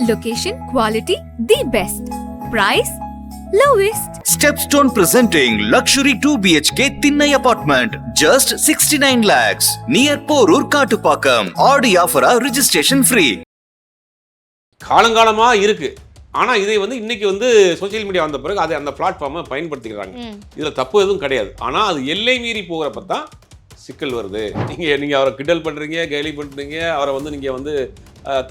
Location, quality, the best. Price, lowest. Stepstone presenting luxury 2 BHK Thinnai apartment just 69 lakhs near Porur Kattupakam. Audi offer registration free. காலங்காலமா இருக்கு. ஆனா இதை வந்து இன்னைக்கு வந்து சோஷியல் மீடியா வந்த பிறகு அதை அந்த பிளாட்ஃபார்மை பயன்படுத்திக்கிறாங்க. இதுல தப்பு எதுவும் கிடையாது. ஆனா அது எல்லை மீறி போகிறப்ப தான் சிக்கல் வருது. நீங்க அவரை கிண்டல் பண்றீங்க, கேலி பண்றீங்க, அவரை வந்து நீங்க வந்து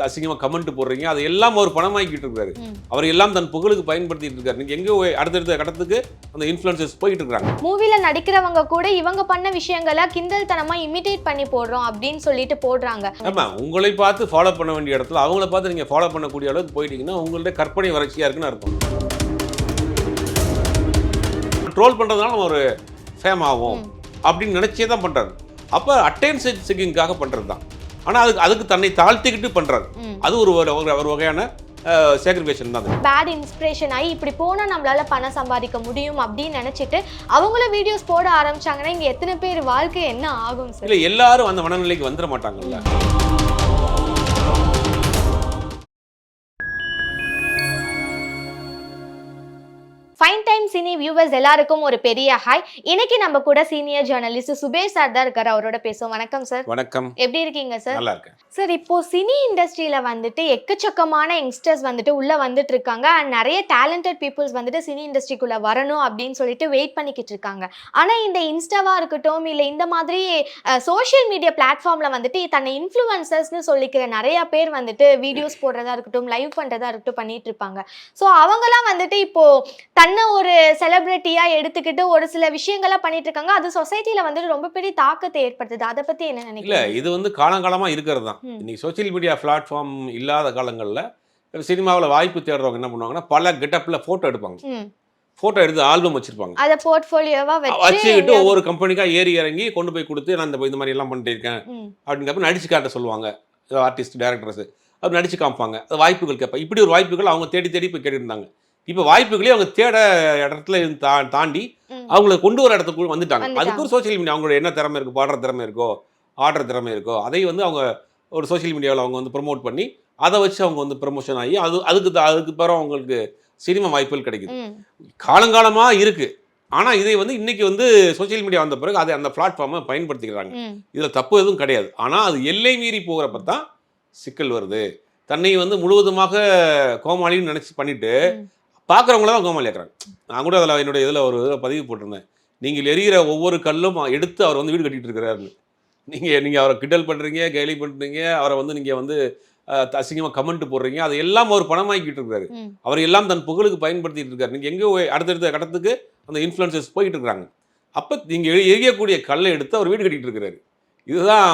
அசிங்கமா கமெண்ட் போடுறீங்க, அது எல்லாம் அவர் பணமாக்கிட்டு இருக்காரு. அவர் எல்லாம் தன் புகழுக்கு பயன்படுத்திட்டு இருக்காரு. நீங்க எங்க அடுத்தடுத்த கடத்துக்கு அந்த இன்ஃப்ளூயன்சர்ஸ் போயிட்டு இருக்காங்க. மூவில நடிக்கிறவங்க கூட இவங்க பண்ண விஷயங்களை கிண்டல் தனமா இமிடேட் பண்ணி போடுறோம் அப்படின்னு சொல்லிட்டு போடுறாங்க. ஆமா, உங்களை பார்த்து ஃபாலோ பண்ண வேண்டிய இடத்துல அவங்கள பார்த்து நீங்க ஃபாலோ பண்ணக்கூடிய அளவுக்கு போயிட்டீங்கன்னா உங்களுடைய கற்பனை வறட்சியா இருக்குன்னு அர்த்தம். ட்ரோல் பண்றதுனால நம்ம ஒரு ஃபேம் ஆகும் அப்படின்னு நினைச்சே தான் பண்றாரு. அப்ப அட்டென்ஷன் சீக்கிங்காக பண்றது தான். ஆனா அதுக்கு தன்னை தாழ்த்திக்கிட்டு பண்றாரு. அது ஒரு வகையான சேக்ரிஃபிகேஷன் தான். பேட் இன்ஸ்பிரேஷன் ஆகி இப்படி போனா நம்மளால பணம் சம்பாதிக்க முடியும் அப்படின்னு நினைச்சிட்டு அவங்களும் வீடியோஸ் போட ஆரம்பிச்சாங்கன்னா இங்க எத்தனை பேர் வாழ்க்கை என்ன ஆகும் சார்? இல்ல எல்லாரும் அந்த மனநிலைக்கு வந்துட மாட்டாங்கல்ல. ஃபைன் டைம் சினி வியூவர்ஸ் எல்லாருக்கும் ஒரு பெரிய ஹாய். இன்னைக்கு நம்ம கூட சீனியர் ஜேர்னலிஸ்ட் சுபேஷ் சார் தான் இருக்காரு. அவரோட பேசுவோம். வணக்கம் சார். வணக்கம். எப்படி இருக்கீங்க சார்? நல்லா இருக்கேன் சார். இப்போ சினி இண்டஸ்ட்ரியில வந்துட்டு எக்கச்சக்கமான யங்ஸ்டர்ஸ் வந்துட்டு உள்ள வந்துட்டு இருக்காங்க. அண்ட் நிறைய டேலண்டட் பீப்புள்ஸ் வந்துட்டு சினி இண்டஸ்ட்ரிக்குள்ள வரணும் அப்படின்னு சொல்லிட்டு வெயிட் பண்ணிக்கிட்டு இருக்காங்க. ஆனா இந்த இன்ஸ்டாவா இருக்கட்டும் இல்ல இந்த மாதிரி சோஷியல் மீடியா பிளாட்ஃபார்ம்ல வந்துட்டு தன்னை இன்ஃப்ளூயன்சர்ஸ்னு சொல்லிக்கிற நிறைய பேர் வந்துட்டு வீடியோஸ் போடுறதா இருக்கட்டும், லைவ் பண்றதா இருக்கட்டும் பண்ணிட்டு இருப்பாங்க. ஸோ அவங்கெல்லாம் வந்துட்டு இப்போ தன்னை ஒரு செலிபிரிட்டியா எடுத்துக்கிட்டு ஒரு சில விஷயங்களா பண்ணிட்டு இருக்காங்க. அது சொசைட்டில வந்துட்டு ரொம்ப பெரிய தாக்கத்தை ஏற்படுத்துது. அதை பத்தி என்ன நினைக்கிறீங்க? இல்ல, இது வந்து காலங்காலமா இருக்கிறது தான். இன்னைக்கு சோஷியல் மீடியா பிளாட்ஃபார்ம் இல்லாத காலங்களில் சினிமாவில் வாய்ப்பு தேடுறவங்க என்ன பண்ணுவாங்கன்னா பல கெட்டப்ல போட்டோ எடுப்பாங்க. போட்டோ எடுத்து ஆல்பம் வச்சிருப்பாங்க. அதை போர்ட்ஃபோலியோவா வச்சுக்கிட்டு ஒவ்வொரு கம்பெனிக்கா ஏறி இறங்கி கொண்டு போய் கொடுத்து நான் இந்த மாதிரி எல்லாம் பண்ணிட்டு இருக்கேன் அப்படிங்கிறப்ப நடிச்சு காட்ட சொல்லுவாங்க. ஆர்டிஸ்ட் டைரக்டர்ஸ் அவர் நடிச்சு காமிப்பாங்க. அது வாய்ப்புகள் கேட்பாங்க. இப்படி ஒரு வாய்ப்புகள் அவங்க தேடி தேடி போய் கேட்டுருந்தாங்க. இப்போ வாய்ப்புகளே அவங்க தேட இடத்துல தாண்டி அவங்களை கொண்டு வர இடத்துக்குள்ள வந்துட்டாங்க. அதுக்கு ஒரு சோஷியல் மீடியா அவங்களோட என்ன திறமை இருக்கோ, பாடுற திறமை இருக்கோ, ஆடுற திறமை இருக்கோ, அதை வந்து அவங்க ஒரு சோஷியல் மீடியாவில் அவங்க வந்து ப்ரொமோட் பண்ணி அதை வச்சு அவங்க வந்து ப்ரமோஷன் ஆகி அதுக்கு பிறகு அவங்களுக்கு சினிமா வாய்ப்புகள் கிடைக்குது. காலங்காலமாக இருக்கு. ஆனால் இதை வந்து இன்னைக்கு வந்து சோஷியல் மீடியா வந்த பிறகு அதை அந்த பிளாட்ஃபார்மை பயன்படுத்திக்கிறாங்க. இதில் தப்பு எதுவும் கிடையாது. ஆனால் அது எல்லை மீறி போகிறப்ப தான் சிக்கல் வருது. தன்னை வந்து முழுவதுமாக கோமாளின்னு நினச்சி பண்ணிட்டு பார்க்குறவங்கள தான் கோமாளி ஆக்குறாங்க. நான் கூட அதில் என்னுடைய இதில் ஒரு பதிவு போட்டிருந்தேன். நீங்கள் எரிகிற ஒவ்வொரு கல்லும் எடுத்து அவர் வந்து வீடு கட்டிகிட்டு இருக்கிறாருன்னு. நீங்கள் அவரை கிண்டல் பண்ணுறீங்க, கேலி பண்ணுறீங்க, அவரை வந்து நீங்கள் வந்து அசிங்கமாக கமெண்ட் போடுறீங்க, அது எல்லாம் அவர் பணமாக்கிட்டு இருக்காரு. அவர் எல்லாம் தன் புகழுக்கு பயன்படுத்திட்டு இருக்காரு. நீங்கள் எங்கே அடுத்தடுத்த கடத்துக்கு அந்த இன்ஃப்ளூயன்சர்ஸ் போயிட்டு இருக்கிறாங்க. அப்போ நீங்கள் எரியக்கூடிய கல்லை எடுத்து அவர் வீடு கட்டிகிட்டு இருக்கிறாரு. இதுதான்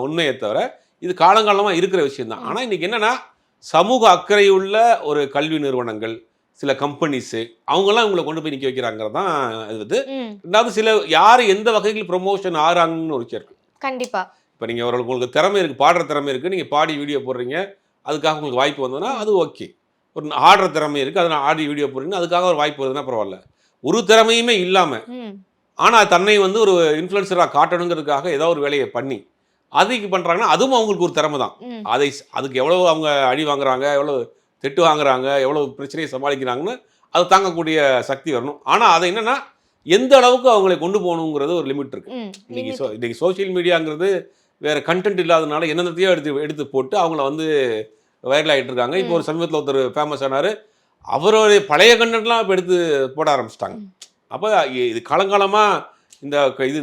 உண்மையை தவிர இது காலங்காலமாக இருக்கிற விஷயம் தான். ஆனால் இன்றைக்கி என்னென்னா சமூக அக்கறையுள்ள ஒரு கல்வி நிறுவனங்கள், சில கம்பெனிஸு அவங்கெல்லாம் இவங்களை கொண்டு போய் நிற்க வைக்கிறாங்கிறது தான் இது வந்து. ரெண்டாவது சில யார் எந்த வகையில் ப்ரொமோஷன் ஆறாங்கன்னு ஒரு விஷயம் இருக்குது. கண்டிப்பாக இப்போ நீங்கள் உங்களுக்கு திறமை இருக்குது, பாடுற திறமை இருக்குது, நீங்கள் பாடி வீடியோ போடுறீங்க, அதுக்காக உங்களுக்கு வாய்ப்பு வந்ததுன்னா அது ஓகே. ஒரு ஆடுற திறமை இருக்குது, அதை ஆடி வீடியோ போடுறீங்க, அதுக்காக ஒரு வாய்ப்பு வருதுன்னா பரவாயில்ல. ஒரு திறமையுமே இல்லாமல் ஆனால் தன்னை வந்து ஒரு இன்ஃப்ளூயன்சராக காட்டணுங்கிறதுக்காக ஏதோ ஒரு வேலையை பண்ணி அதுக்கு பண்ணுறாங்கன்னா அதுவும் அவங்களுக்கு ஒரு திறமை தான். அதுக்கு எவ்வளோ அவங்க அடி வாங்குறாங்க, எவ்வளோ திட்டு வாங்குறாங்க, எவ்வளோ பிரச்சனையை சமாளிக்கிறாங்கன்னு அதை தாங்கக்கூடிய சக்தி வரணும். ஆனால் அதை என்னென்னா எந்த அளவுக்கு அவங்களை கொண்டு போகணுங்கிறது ஒரு லிமிட் இருக்குது. இன்னைக்கு சோஷியல் மீடியாங்கிறது வேறு கண்டென்ட் இல்லாதனால என்னென்னத்தையோ எடுத்து போட்டு அவங்கள வந்து வைரல் ஆகிட்டு இருக்காங்க. இப்போ ஒரு சமீபத்தில் ஒருத்தர் ஃபேமஸ் ஆனார், அவருடைய பழைய கண்டென்ட்லாம் இப்போ எடுத்து போட ஆரம்பிச்சிட்டாங்க. அப்போ இது காலங்காலமாக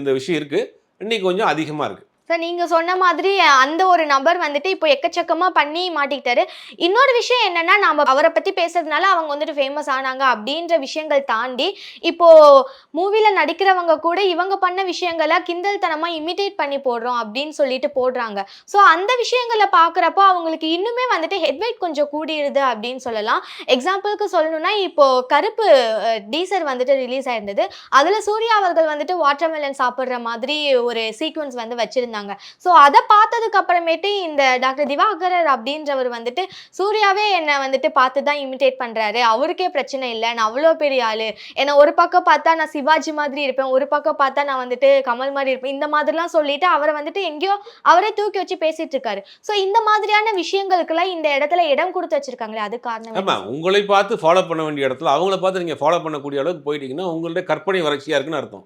இந்த விஷயம் இருக்குது. இன்றைக்கி கொஞ்சம் அதிகமாக இருக்குது. சார் நீங்கள் சொன்ன மாதிரி அந்த ஒரு நபர் வந்துட்டு இப்போ எக்கச்சக்கமாக பண்ணி மாட்டிக்கிட்டாரு. இன்னொரு விஷயம் என்னென்னா, நம்ம அவரை பற்றி பேசுறதுனால அவங்க வந்துட்டு ஃபேமஸ் ஆனாங்க அப்படின்ற விஷயங்கள் தாண்டி இப்போது மூவியில் நடிக்கிறவங்க கூட இவங்க பண்ண விஷயங்களை கிண்டல் தனமாக இமிடேட் பண்ணி போடுறோம் அப்படின்னு சொல்லிட்டு போடுறாங்க. ஸோ அந்த விஷயங்களை பார்க்குறப்போ அவங்களுக்கு இன்னுமே வந்துட்டு ஹெட்வெயிட் கொஞ்சம் கூடிடுது அப்படின்னு சொல்லலாம். எக்ஸாம்பிளுக்கு சொல்லணும்னா இப்போது கருப்பு டீசர் வந்துட்டு ரிலீஸ் ஆயிருந்தது. அதில் சூர்யா அவர்கள் வந்துட்டு வாட்டர்மெலன் சாப்பிட்ற மாதிரி ஒரு சீக்வன்ஸ் வந்து வச்சுருந்தாங்க. இருந்தாங்க. ஸோ அதை பார்த்ததுக்கு அப்புறமேட்டு இந்த டாக்டர் திவாகரர் அப்படின்றவர் வந்துட்டு சூர்யாவே என்னை வந்துட்டு பார்த்து தான் இமிட்டேட் பண்றாரு, அவருக்கே பிரச்சனை இல்லை, நான் அவ்வளோ பெரிய ஆளு, என்னை ஒரு பக்கம் பார்த்தா நான் சிவாஜி மாதிரி இருப்பேன், ஒரு பக்கம் பார்த்தா நான் வந்துட்டு கமல் மாதிரி இருப்பேன், இந்த மாதிரிலாம் சொல்லிட்டு அவரை வந்துட்டு எங்கேயோ அவரே தூக்கி வச்சு பேசிட்டு இருக்காரு. ஸோ இந்த மாதிரியான விஷயங்களுக்கெல்லாம் இந்த இடத்துல இடம் கொடுத்து வச்சிருக்காங்களே, அது காரணம் ஆமா, உங்களை பார்த்து ஃபாலோ பண்ண வேண்டிய இடத்துல அவங்கள பார்த்து நீங்க ஃபாலோ பண்ணக்கூடிய அளவுக்கு போயிட்டீங்கன்னா உங்களுடைய கற்பனை வறட்சியா இருக்குன்னு அர்த்தம்.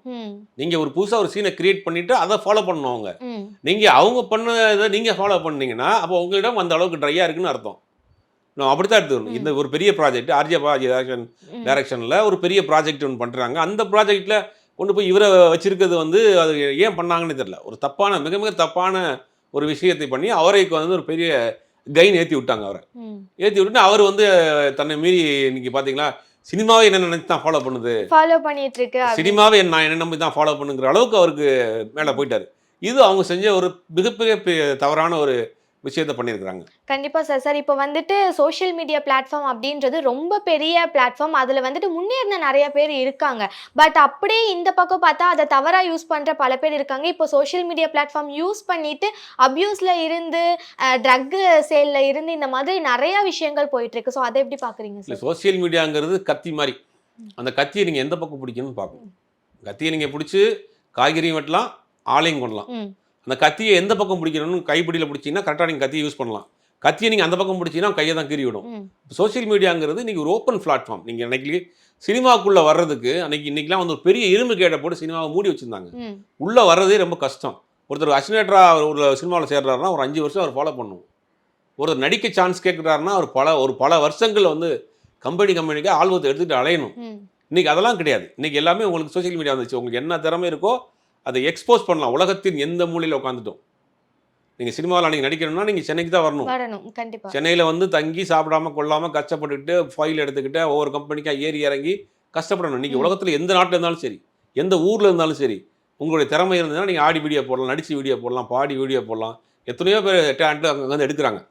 நீங்க ஒரு புதுசா ஒரு சீனை கிரியேட் பண்ணிட்டு அதை ஃபாலோ பண்ணணும். அவங்க நீங்க அவங்க பண்ணதை நீங்க ஃபாலோ பண்ணீங்கன்னா அப்போ உங்களிடம் அந்த அளவுக்கு ட்ரையா இருக்குன்னு அர்த்தம். நான் அப்படித்தான் எடுத்துக்கணும். இந்த ஒரு பெரிய ப்ராஜெக்ட் ஆர்ஜே பாஜி டைரக்ஷன்ல ஒரு பெரிய ப்ராஜெக்ட் ஒன்று பண்றாங்க. அந்த ப்ராஜெக்ட்ல கொண்டு போய் இவரை வச்சிருக்கிறது வந்து அது ஏன் பண்ணாங்கன்னு தெரியல. ஒரு தப்பான மிக மிக தப்பான ஒரு விஷயத்தை பண்ணி அவரைக்கு வந்து ஒரு பெரிய கைன் ஏற்றி விட்டாங்க. அவரை ஏற்றி விட்டுட்டு அவர் வந்து தன்னை மீறி இன்னைக்கு பார்த்தீங்களா சினிமாவே என்ன நினைச்சு தான் ஃபாலோ பண்ணுது, ஃபாலோ பண்ணிட்டு இருக்கு, சினிமாவே நான் என்ன நம்பி தான் ஃபாலோ பண்ணுங்கிற அளவுக்கு அவருக்கு மேலே போயிட்டாரு. இது அவங்க செஞ்ச ஒரு மிகப்பெரிய தவறான ஒரு விஷயத்தை பண்ணியிருக்கிறாங்க. கண்டிப்பா சார். இப்போ வந்துட்டு சோஷியல் மீடியா பிளாட்ஃபார்ம் அப்படின்றது ரொம்ப பெரிய பிளாட்ஃபார்ம். அதில் வந்துட்டு முன்னேறின நிறைய பேர் இருக்காங்க. பட் அப்படியே இந்த பக்கம் பார்த்தா அதை தவறாக யூஸ் பண்ணுற பல பேர் இருக்காங்க. இப்போ சோஷியல் மீடியா பிளாட்ஃபார்ம் யூஸ் பண்ணிட்டு அப்யூஸில் இருந்து ட்ரக் சேலில் இருந்து இந்த மாதிரி நிறைய விஷயங்கள் போயிட்டு இருக்கு. ஸோ அதை எப்படி பார்க்குறீங்க சார்? சோஷியல் மீடியாங்கிறது கத்தி மாதிரி. அந்த கத்தியை நீங்கள் எந்த பக்கம் பிடிக்கணும்னு பார்க்கணும். கத்தியை நீங்கள் பிடிச்சி காய்கறியும் வெட்டலாம், ஆலையும் கொள்ளலாம். அந்த கத்தியை எந்த பக்கம் பிடிக்கணும்னு கைப்பிடியில் பிடிச்சிங்கன்னா கரெக்டாக நீங்கள் கத்தியை யூஸ் பண்ணலாம். கத்தியை நீங்கள் அந்த பக்கம் பிடிச்சிங்கன்னா கையை தான் கீறி விடும். சோஷியல் மீடியாங்கிறது நீங்கள் ஒரு ஓப்பன் பிளாட்ஃபார்ம். நீங்கள் அன்னைக்கு சினிமாக்குள்ளே வர்றதுக்கு இன்னைக்கெலாம் வந்து ஒரு பெரிய இரும்பு கேட்டை போட்டு சினிமாவை மூடி வச்சுருந்தாங்க. உள்ளே வர்றதே ரொம்ப கஷ்டம். ஒருத்தர் அசினேட்டராக ஒரு சினிமாவில் சேர்றாருன்னா ஒரு 5 வருஷம் அவர் ஃபாலோ பண்ணுவோம். ஒருத்தர் நடிக்க சான்ஸ் கேட்குறாருன்னா அவர் பல வருஷங்கள் வந்து கம்பெனிக்கு ஆல்பத்தை எடுத்துகிட்டு அலையணும். இன்றைக்கி அதெல்லாம் கிடையாது. இன்றைக்கி எல்லாமே உங்களுக்கு சோஷியல் மீடியா வந்துச்சு. உங்களுக்கு என்ன திறமை இருக்கோ அதை எக்ஸ்போஸ் பண்ணலாம். உலகத்தின் எந்த மூலையில் உட்காந்துட்டோம். நீங்கள் சினிமாவில் அன்றைக்கி நடிக்கணும்னா நீங்கள் சென்னைக்கு தான் வரணும். சென்னையில் வந்து தங்கி சாப்பிடாமல் கொள்ளாமல் கஷ்டப்பட்டுக்கிட்டு ஃபைல் எடுத்துக்கிட்டு ஒவ்வொரு கம்பெனிக்காக ஏறி இறங்கி கஷ்டப்படணும். இன்றைக்கி உலகத்தில் எந்த நாட்டில் இருந்தாலும் சரி, எந்த ஊரில் இருந்தாலும் சரி, உங்களுடைய திறமை இருந்ததுன்னா நீங்கள் ஆடி வீடியோ போடலாம், நடிச்சு வீடியோ போடலாம், பாடி வீடியோ போடலாம். எத்தனையோ பேர் டேலண்ட் அங்கே வந்து எடுக்கிறாங்க.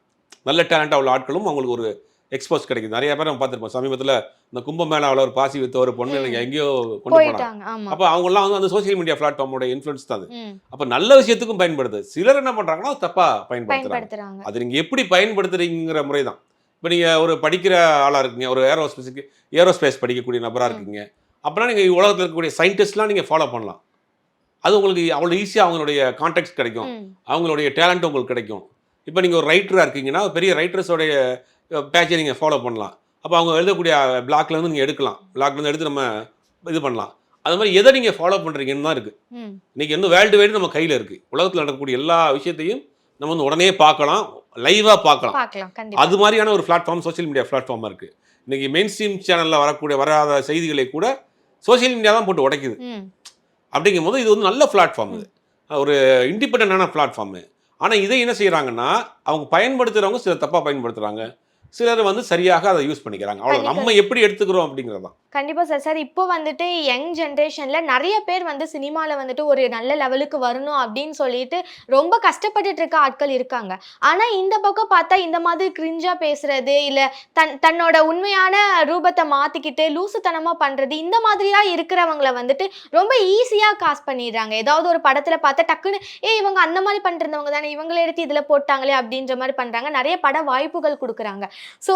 நல்ல டேலண்ட்டாக உள்ள ஆட்களும் அவங்களுக்கு ஒரு எக்ஸ்போஸ் கிடைக்குது. நிறைய பேர் நம்ம பார்த்துருப்போம். சமீபத்தில் இந்த கும்பமேளாவில் ஒரு பாசி வித்த ஒரு பொண்ணு எனக்கு எங்கேயோ கொண்டு போனாங்க. அப்போ அவங்கெல்லாம் வந்து அந்த சோஷியல் மீடியா பிளாட்ஃபார்மோட இன்ஃப்ளூயன்ஸ் தான் அது. அப்போ நல்ல விஷயத்துக்கும் பயன்படுது. சிலர் என்ன பண்ணுறாங்கன்னா தப்பாக பயன்படுத்துறாங்க. அது நீங்கள் எப்படி பயன்படுத்துறீங்கிற முறை தான். இப்போ நீங்கள் ஒரு படிக்கிற ஆளாக இருக்கீங்க, ஒரு ஏரோஸ்பேஸ் படிக்கக்கூடிய நபராக இருக்கீங்க அப்படின்னா நீங்கள் உலகத்தில் இருக்கக்கூடிய சயின்டிஸ்ட்லாம் நீங்கள் ஃபாலோ பண்ணலாம். அது உங்களுக்கு அவ்வளோ ஈஸியாக அவங்களுடைய கான்டாக்ட்ஸ் கிடைக்கும், அவங்களுடைய டேலண்ட் உங்களுக்கு கிடைக்கும். இப்போ நீங்கள் ஒரு ரைட்டராக இருக்கீங்கன்னா பெரிய ரைட்டர்ஸோடைய பேஜை நீங்கள் ஃபாலோ பண்ணலாம். அப்போ அவங்க எழுதக்கூடிய பிளாக்லேருந்து நீங்கள் எடுக்கலாம், பிளாக்லேருந்து எடுத்து நம்ம இது பண்ணலாம். அது மாதிரி எதை நீங்கள் ஃபாலோ பண்ணுறீங்கன்னு தான் இருக்குது. இன்றைக்கி வந்து வேர்ல்டு வைடு நம்ம கையில் இருக்குது. உலகத்தில் நடக்கக்கூடிய எல்லா விஷயத்தையும் நம்ம வந்து உடனே பார்க்கலாம், லைவாக பார்க்கலாம். அது மாதிரியான ஒரு பிளாட்ஃபார்ம் சோஷியல் மீடியா பிளாட்ஃபார்மாக இருக்குது. இன்றைக்கி மெயின் ஸ்ட்ரீம் சேனலில் வராத செய்திகளை கூட சோஷியல் மீடியா தான் போட்டு உடைக்குது. அப்படிங்கும் போது இது வந்து நல்ல பிளாட்ஃபார்ம், இது ஒரு இண்டிபெண்டான பிளாட்ஃபார்மு. ஆனால் இதை என்ன செய்கிறாங்கன்னா அவங்க பயன்படுத்துகிறவங்க சில தப்பாக பயன்படுத்துகிறாங்க, சிலர் வந்து சரியாக அதை யூஸ் பண்ணிக்கிறாங்க. அவ்வளோ நம்ம எப்படி எடுத்துக்கிறோம் அப்படிங்கிறது தான். கண்டிப்பாக சார். இப்போ வந்துட்டு யங் ஜென்ரேஷனில் நிறைய பேர் வந்து சினிமாவில் வந்துட்டு ஒரு நல்ல லெவலுக்கு வரணும் அப்படின்னு சொல்லிட்டு ரொம்ப கஷ்டப்பட்டுட்டு இருக்க ஆட்கள் இருக்காங்க. ஆனால் இந்த பக்கம் பார்த்தா இந்த மாதிரி கிரிஞ்சாக பேசுறது, இல்லை தன்னோட உண்மையான ரூபத்தை மாற்றிக்கிட்டு லூசுத்தனமாக பண்ணுறது, இந்த மாதிரியாக இருக்கிறவங்களை வந்துட்டு ரொம்ப ஈஸியாக காசு பண்ணிடுறாங்க. ஏதாவது ஒரு படத்தில் பார்த்தா டக்குன்னு இவங்க அந்த மாதிரி பண்ணிருந்தவங்க தானே, இவங்களை எடுத்து இதில் போட்டாங்களே அப்படின்ற மாதிரி பண்ணுறாங்க. நிறைய பட வாய்ப்புகள் கொடுக்குறாங்க. ஸோ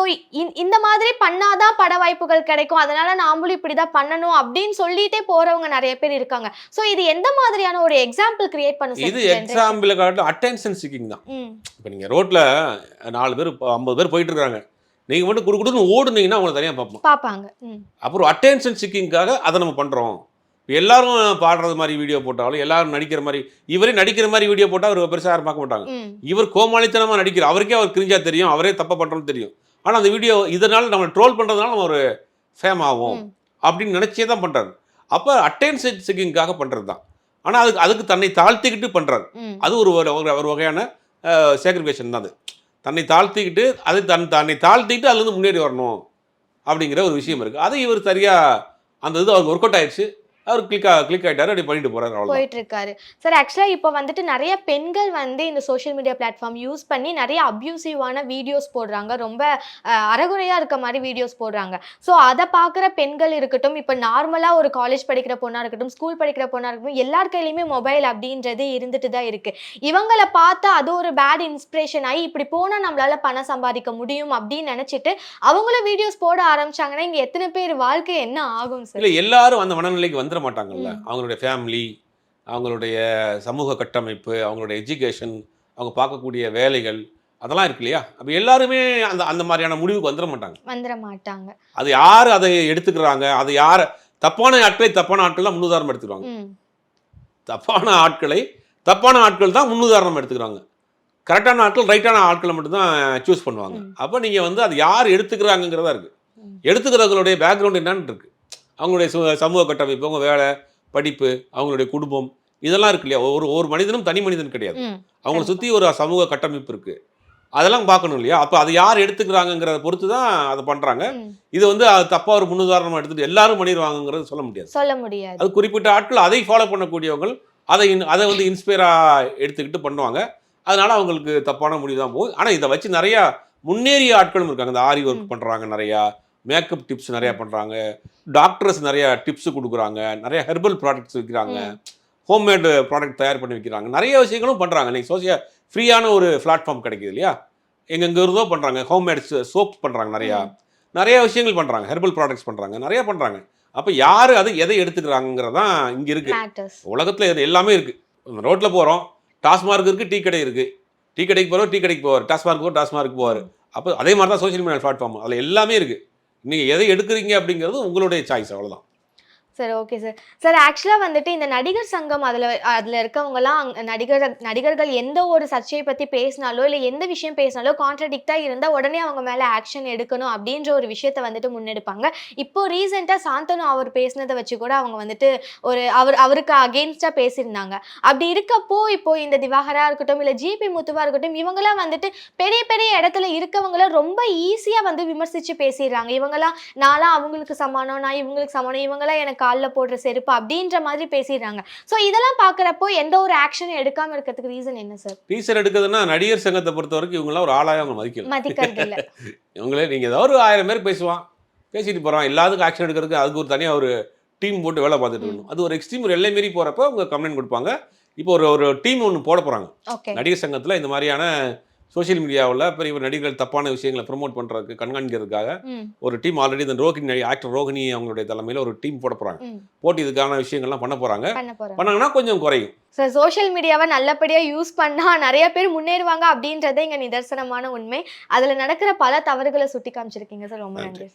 இந்த மாதிரி பண்ணாதான் பட வாய்ப்புகள் கிடைக்கும், அதனால நாமளும் இப்படிதான் பண்ணணும் அப்படின்னு சொல்லிட்டே போறவங்க நிறைய பேர் இருக்காங்க. சோ இது எந்த மாதிரியான ஒரு எக்ஸாம்பிள் கிரியேட் பண்ணும்? இது எக்ஸாம்பிள் காட்டும் அட்டென்ஷன் சீக்கிங் தான். இப்போ நீங்க ரோட்ல 4 பேர் 50 பேர் போயிட்டு இருக்காங்க, நீங்க மட்டும் குடுக்குடுன்னு ஓடுனீங்கன்னா அவங்களை தனியாக பார்ப்பாங்க. அப்புறம் அட்டென்ஷன் சீக்கிங்காக அதை நம்ம பண்றோம். எல்லாரும் பாடுறது மாதிரி வீடியோ போட்டாலும், எல்லாரும் நடிக்கிற மாதிரி, இவரே நடிக்கிற மாதிரி வீடியோ போட்டால் அவர் பெருசாக யாரும் பார்க்க மாட்டாங்க. இவர் கோமாளித்தனமாக நடிக்கிற அவருக்கே அவர் கிரிஞ்சா தெரியும், அவரே தப்பா பண்ணுறோன்னு தெரியும். ஆனால் அந்த வீடியோ இதனால நம்ம ட்ரோல் பண்ணுறதுனால நம்ம ஒரு ஃபேம் ஆகும் அப்படின்னு நினச்சே தான் பண்ணுறாரு. அப்போ அட்டென்ஷன் சீக்கிங்காக பண்ணுறது தான். ஆனால் அதுக்கு தன்னை தாழ்த்திக்கிட்டு பண்ணுறாரு. அது ஒரு வகையான சேக்ரிஃபிகேஷன் தான். அது தன்னை தாழ்த்திக்கிட்டு தன்னை தாழ்த்திக்கிட்டு அதுலேருந்து முன்னேறி வரணும் அப்படிங்கிற ஒரு விஷயம் இருக்குது. அது இவர் சரியாக அந்த இது அவருக்கு ஒர்க் அவுட் ஆயிடுச்சு. அவர் கிளிக் ஆகிட்டாரு, அப்படி பண்ணிட்டு போறாரு, அவ்வளோதான். போயிட்டு இருக்காரு சார். ஆக்சுவலா இப்போ வந்துட்டு நிறைய பெண்கள் வந்து இந்த சோஷியல் மீடியா பிளாட்ஃபார்ம் யூஸ் பண்ணி நிறைய அப்யூசிவான வீடியோஸ் போடுறாங்க, ரொம்ப அறகுறையா இருக்க மாதிரி வீடியோஸ் போடுறாங்க. ஸோ அதை பார்க்குற பெண்கள் இருக்கட்டும், இப்போ நார்மலா ஒரு காலேஜ் படிக்கிற பொண்ணா இருக்கட்டும், ஸ்கூல் படிக்கிற பொண்ணா இருக்கட்டும், எல்லார் கையிலையுமே மொபைல் அப்படின்றது இருந்துட்டு தான் இருக்கு. இவங்களை பார்த்தா அது ஒரு பேட் இன்ஸ்பிரேஷன் ஆகி இப்படி போனா நம்மளால பணம் சம்பாதிக்க முடியும் அப்படின்னு நினைச்சிட்டு அவங்களும் வீடியோஸ் போட ஆரம்பிச்சாங்கன்னா இங்க எத்தனை பேர் வாழ்க்கை என்ன ஆகும் சார்? இல்லை, எல்லாரும் அந்த மனநிலைக்கு வந்துட மாட்டாங்கல்ல. அவங்களுடைய ஃபேமிலி, அவங்களுடைய சமூக கட்டமைப்பு, அவங்களுடைய எஜுகேஷன், அவங்க பார்க்கக்கூடிய வேலைகள், அதெல்லாம் இருக்கு இல்லையா? அப்போ எல்லாருமே அந்த அந்த மாதிரியான முடிவுக்கு வந்துட மாட்டாங்க. அது யார் அதை எடுத்துக்கிறாங்க, அது யார் தப்பான ஆட்கள் தான் முன்னுதாரணம் எடுத்துக்கிறாங்க. தப்பான ஆட்கள் தான் முன்னுதாரணம் எடுத்துக்கிறாங்க. கரெக்டான ஆட்கள், ரைட்டான ஆட்களை மட்டும்தான் சூஸ் பண்ணுவாங்க. அப்போ நீங்கள் வந்து அது யார் எடுத்துக்கிறாங்கிறதா இருக்குது. எடுத்துக்கிறவங்களுடைய பேக்ரவுண்ட் என்னன்னு இருக்குது. அவங்களுடைய சமூக கட்டமைப்பு, அவங்க வேலை, படிப்பு, அவங்களுடைய குடும்பம், இதெல்லாம் இருக்கு இல்லையா? ஒரு மனிதனும் தனி மனிதன் கிடையாது. அவங்கள சுற்றி ஒரு சமூக கட்டமைப்பு இருக்குது. அதெல்லாம் பார்க்கணும் இல்லையா? அப்போ அது யார் எடுத்துக்கிறாங்கிறத பொறுத்து தான் அதை பண்ணுறாங்க. இது வந்து அது தப்பாக ஒரு முன்னுதாரணமாக எடுத்துகிட்டு எல்லாரும் பண்ணிடுவாங்கிறது சொல்ல முடியாது. அது குறிப்பிட்ட ஆட்கள் அதை ஃபாலோ பண்ணக்கூடியவங்க அதை வந்து இன்ஸ்பயராக எடுத்துக்கிட்டு பண்ணுவாங்க. அதனால அவங்களுக்கு தப்பான முடிவு தான் போகுது. ஆனால் இதை வச்சு நிறையா முன்னேறிய ஆட்களும் இருக்காங்க. இந்த ஆரி ஒர்க் பண்ணுறாங்க, நிறையா மேக்கப் டிப்ஸ் நிறையா பண்ணுறாங்க, டாக்டர்ஸ் நிறையா டிப்ஸ் கொடுக்குறாங்க, நிறைய ஹெர்பல் ப்ராடக்ட்ஸ் விற்கிறாங்க, ஹோம்மேடு ப்ராடக்ட் தயார் பண்ணி விற்கிறாங்க, நிறைய விஷயங்களும் பண்ணுறாங்க. நீங்கள் ஃப்ரீயான ஒரு பிளாட்ஃபார்ம் கிடைக்குது இல்லையா? எங்கெங்கே இருந்தோ பண்ணுறாங்க. ஹோம்மேட் சோப் பண்ணுறாங்க, நிறைய விஷயங்கள் பண்ணுறாங்க, ஹெர்பல் ப்ராடக்ட்ஸ் பண்ணுறாங்க, நிறையா பண்ணுறாங்க. அப்போ யார் அது எதை எடுத்துக்கிறாங்கிறதான் இங்கே இருக்குது. உலகத்தில் இது எல்லாமே இருக்குது. ரோட்டில் போகிறோம், டாஸ்மார்க் இருக்குது, டீ கடை இருக்குது. டீ கடைக்கு போவார், டாஸ்மார்க் போவார். அப்போ அதே மாதிரி தான் சோஷியல் மீடியா பிளாட்ஃபார்ம், அதில் எல்லாமே இருக்குது. நீங்கள் எதை எடுக்கிறீங்க அப்படிங்கிறது உங்களுடைய சாய்ஸ், அவ்வளோதான். Sir okay sir. ஆக்சுவலாக வந்துட்டு இந்த நடிகர் சங்கம் அதில் இருக்கவங்கலாம் நடிகர்கள் எந்த ஒரு சர்ச்சையை பற்றி பேசினாலோ இல்லை எந்த விஷயம் பேசினாலோ கான்ட்ரடிக்டாக இருந்தால் உடனே அவங்க மேலே ஆக்ஷன் எடுக்கணும் அப்படின்ற ஒரு விஷயத்தை வந்துட்டு முன்னெடுப்பாங்க. இப்போ ரீசெண்டாக சாந்தனு அவர் பேசினதை வச்சு கூட அவங்க வந்துட்டு அவருக்கு அகெயின்ஸ்டாக பேசியிருந்தாங்க. அப்படி இருக்கப்போ இப்போ இந்த திவாகரா இருக்கட்டும் இல்லை ஜிபி முத்துவா இருக்கட்டும், இவங்களாம் வந்துட்டு பெரிய பெரிய இடத்துல இருக்கவங்கள ரொம்ப ஈஸியாக வந்து விமர்சித்து பேசிடுறாங்க. இவங்களாம் நான்லாம் அவங்களுக்கு சமானம், நான் இவங்களுக்கு சமானம், இவங்களாம் எனக்கு காலில் போடுற செருப்பு அப்படின்ற மாதிரி பேசிடுறாங்க. ஸோ இதெல்லாம் பார்க்குறப்போ எந்த ஒரு ஆக்ஷனும் எடுக்காமல் இருக்கிறதுக்கு ரீசன் என்ன சார்? ரீசன் எடுக்கிறதுனா நடிகர் சங்கத்தை பொறுத்த வரைக்கும் இவங்களாம் ஒரு ஆளாக அவங்க மதிக்கிறது இல்லை. இவங்களே நீங்கள் ஏதோ ஒரு 1000 பேர் பேசிட்டு போகிறான், எல்லாத்துக்கும் ஆக்ஷன் எடுக்கிறதுக்கு அதுக்கு ஒரு தனியாக ஒரு டீம் போட்டு வேலை பார்த்துட்டு இருக்கணும். அது ஒரு எக்ஸ்ட்ரீம், ஒரு எல்லை மீறி போகிறப்ப அவங்க கம்ப்ளைண்ட் கொடுப்பாங்க. இப்போ ஒரு டீம் ஒன்று போட போகிறாங்க நடிகர் சங்கத்தில். இந்த மாதிரியான சோஷியல் மீடியாவில் பெரிய நடிகர்கள் தப்பான விஷயங்களை ப்ரமோட் பண்ணுறதுக்கு, கண்காணிக்கிறதுக்காக ஒரு டீம் ஆல்ரெடி இந்த ஆக்டர் ரோகிணி அவங்களுடைய தலைமையில் ஒரு டீம் போட போகிறாங்க. போட்டு இதுக்கான விஷயங்கள்லாம் பண்ண போகிறாங்க. பண்ணாங்கன்னா கொஞ்சம் குறையும். சார் சோஷியல் மீடியாவை நல்லபடியாக யூஸ் பண்ணால் நிறைய பேர் முன்னேறுவாங்க அப்படின்றதே இங்கே நிதர்சனமான உண்மை. அதில் நடக்கிற பல தவறுகளை சுட்டி காமிச்சிருக்கீங்க சார். ரொம்ப நன்றி.